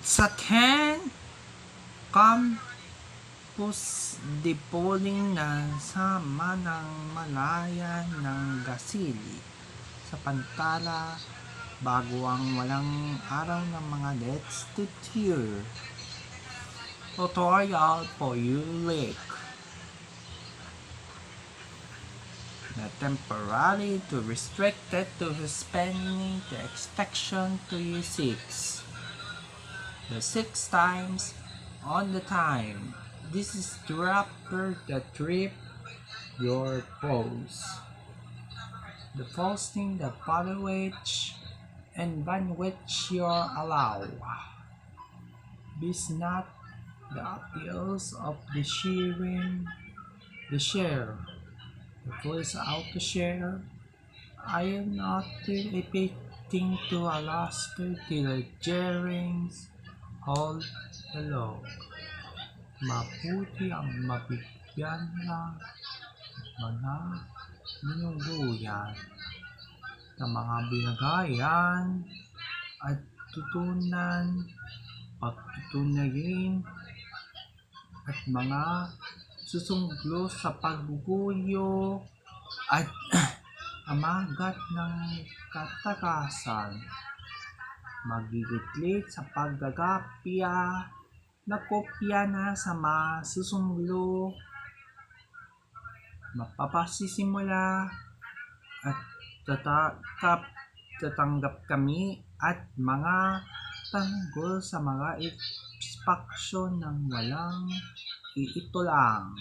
Sa Ken Campus de Polling na sama ng malayan ng Gasili sa Pantala bago ang walang araw ng mga Let's Tutor tutorial for you Lake na temporary to restricted to spending the expectation to you 6 the 6 times on the time. This is to after the trip your pose. The posting the followage and ban which you allow. This not the appeals of the sharing, the share. The voice out to share. I am not repeating to a lost to the jarrings. Hold hello. Mabuti ang mabigyan ng mga binuluyan ng mga binagayan at pagtutunayin at mga susunglo sa pagguguyo at amagat ng katakasan, magigitlit sa paggagapya na kopya na sa masusunglo, mapapasisimula at tatanggap kami at mga tanggol sa mga ekspaksyon ng walang iitulang.